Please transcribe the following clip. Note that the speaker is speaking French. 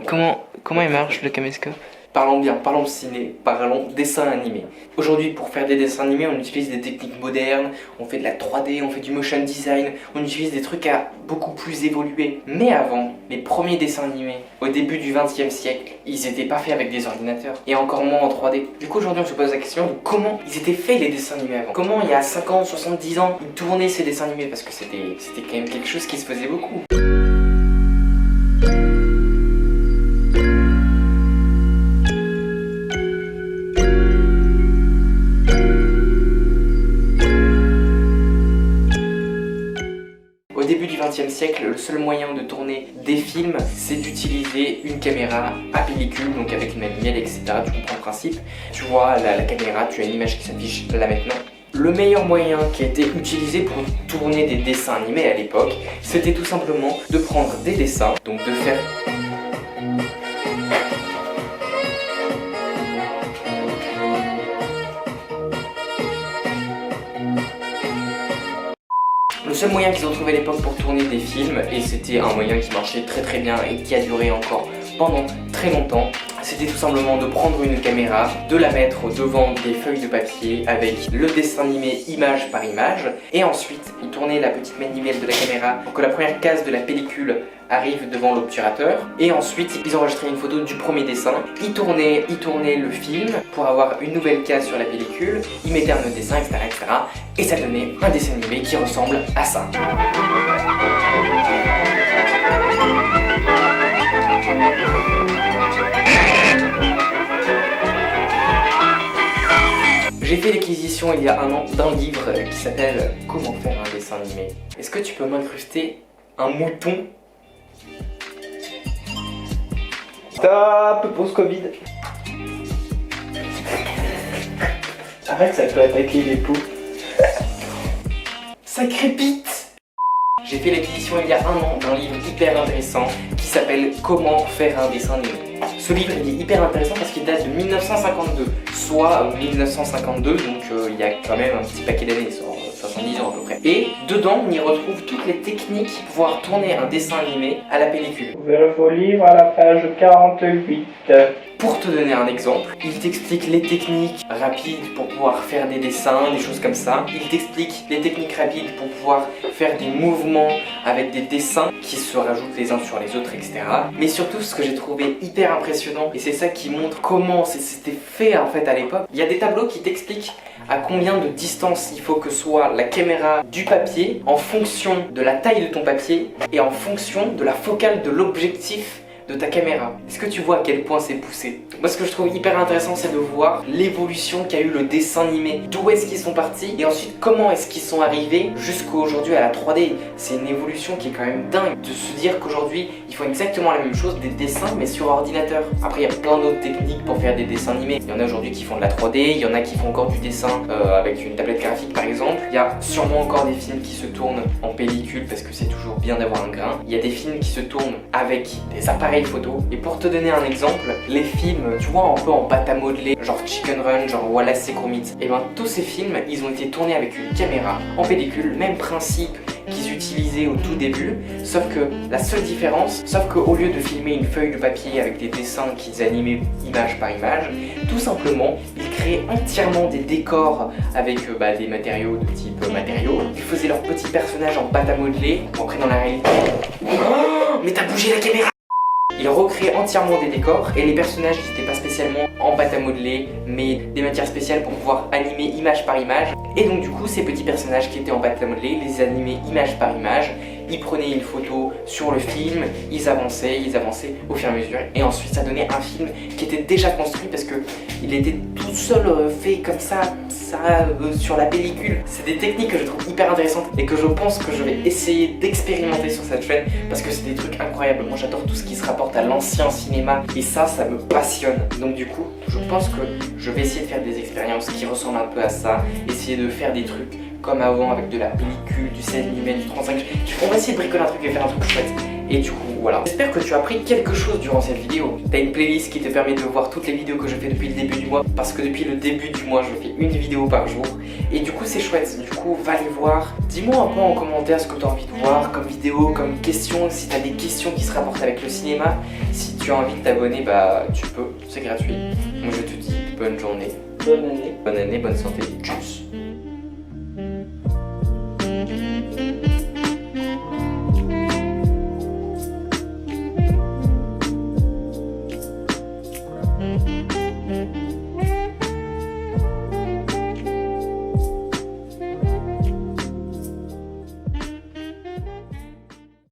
Comment il marche le caméscope? Parlons bien, parlons ciné, parlons dessin animé. Aujourd'hui, pour faire des dessins animés, on utilise des techniques modernes, on fait de la 3D, on fait du motion design, on utilise des trucs à beaucoup plus évoluer. Mais avant, les premiers dessins animés, au début du XXe siècle, ils n'étaient pas faits avec des ordinateurs, et encore moins en 3D. Du coup, aujourd'hui, on se pose la question de comment ils étaient faits les dessins animés avant. Comment, il y a 50, 70 ans, ils tournaient ces dessins animés, parce que c'était quand même quelque chose qui se faisait beaucoup. Au début du XXe siècle, le seul moyen de tourner des films, c'est d'utiliser une caméra à pellicule, donc avec une manuelle, etc. Tu comprends le principe. Tu vois la caméra, tu as une image qui s'affiche là maintenant. Le meilleur moyen qui a été utilisé pour tourner des dessins animés à l'époque, c'était tout simplement de prendre des dessins, donc de faire... Le seul moyen qu'ils ont trouvé à l'époque pour tourner des films, et c'était un moyen qui marchait très bien et qui a duré encore pendant très longtemps, c'était tout simplement de prendre une caméra, de la mettre devant des feuilles de papier avec le dessin animé image par image, et ensuite ils tournaient la petite manivelle de la caméra pour que la première case de la pellicule arrive devant l'obturateur, et ensuite ils enregistraient une photo du premier dessin, ils tournaient le film pour avoir une nouvelle case sur la pellicule, ils mettaient un autre dessin, etc., et ça donnait un dessin animé qui ressemble à ça. J'ai fait l'acquisition il y a un an d'un livre qui s'appelle « Comment faire un dessin animé ». Est-ce que tu peux m'incruster un mouton? Stop, pause Covid. Arrête, ça peut attaquer les peaux. Ça crépite. J'ai fait l'acquisition il y a un an d'un livre hyper intéressant qui s'appelle « Comment faire un dessin animé ». Ce livre il est hyper intéressant parce qu'il date de 1952, soit 1952, donc il y a quand même un petit paquet d'années, 70 ans à peu près. Et dedans, on y retrouve toutes les techniques pour pouvoir tourner un dessin animé à la pellicule. Vous verrez vos livres à la page 48. Pour te donner un exemple, il t'explique les techniques rapides pour pouvoir faire des dessins, des choses comme ça. Il t'explique les techniques rapides pour pouvoir faire des mouvements avec des dessins qui se rajoutent les uns sur les autres, etc. Mais surtout, ce que j'ai trouvé hyper impressionnant, et c'est ça qui montre comment c'était fait en fait à l'époque, il y a des tableaux qui t'expliquent à combien de distance il faut que soit la caméra du papier en fonction de la taille de ton papier et en fonction de la focale de l'objectif de ta caméra. Est-ce que tu vois à quel point c'est poussé? Moi, ce que je trouve hyper intéressant, c'est de voir l'évolution qu'a eu le dessin animé. D'où est-ce qu'ils sont partis et ensuite comment est-ce qu'ils sont arrivés jusqu'à aujourd'hui à la 3D. C'est une évolution qui est quand même dingue de se dire qu'aujourd'hui ils font exactement la même chose, des dessins mais sur ordinateur. Après, il y a plein d'autres techniques pour faire des dessins animés. Il y en a aujourd'hui qui font de la 3D, il y en a qui font encore du dessin avec une tablette graphique par exemple. Il y a sûrement encore des films qui se tournent en pellicule parce que c'est toujours bien d'avoir un grain. Il y a des films qui se tournent avec des appareils photo. Et pour te donner un exemple, les films, tu vois, un peu en pâte à modeler, genre Chicken Run, genre Wallace et Gromit, et ben tous ces films, ils ont été tournés avec une caméra en pellicule, même principe qu'ils utilisaient au tout début, sauf que la seule différence, sauf qu'au lieu de filmer une feuille de papier avec des dessins qu'ils animaient image par image, tout simplement, ils créaient entièrement des décors avec des matériaux de type matériaux. Ils faisaient leurs petits personnages en pâte à modeler, après dans la réalité. Oh, mais t'as bougé la caméra! Ils recréaient entièrement des décors et les personnages n'étaient pas spécialement en pâte à modeler mais des matières spéciales pour pouvoir animer image par image. Et donc du coup ces petits personnages qui étaient en pâte à modeler, les animaient image par image. Ils prenaient une photo sur le film, ils avançaient au fur et à mesure et ensuite ça donnait un film qui était déjà construit parce que il était tout seul fait comme ça sur la pellicule. C'est des techniques que je trouve hyper intéressantes et que je pense que je vais essayer d'expérimenter sur cette chaîne parce que c'est des trucs incroyables. Moi j'adore tout ce qui se rapporte à l'ancien cinéma et ça me passionne. Donc du coup, je pense que je vais essayer de faire des expériences qui ressemblent un peu à ça, essayer de faire des trucs comme avant avec de la pellicule, du 16 mm, du 35. On va essayer de bricoler un truc et faire un truc chouette. Et du coup, voilà. J'espère que tu as appris quelque chose durant cette vidéo. Tu as une playlist qui te permet de voir toutes les vidéos que je fais depuis le début du mois, parce que depuis le début du mois, je fais une vidéo par jour. Et du coup, c'est chouette. Du coup, va les voir. Dis-moi un peu en commentaire ce que tu as envie de voir comme vidéo, comme question. Si tu as des questions qui se rapportent avec le cinéma, si tu as envie de t'abonner, bah tu peux, c'est gratuit. Moi, je te dis bonne journée. Bonne année. Bonne année, bonne santé. Tchuss.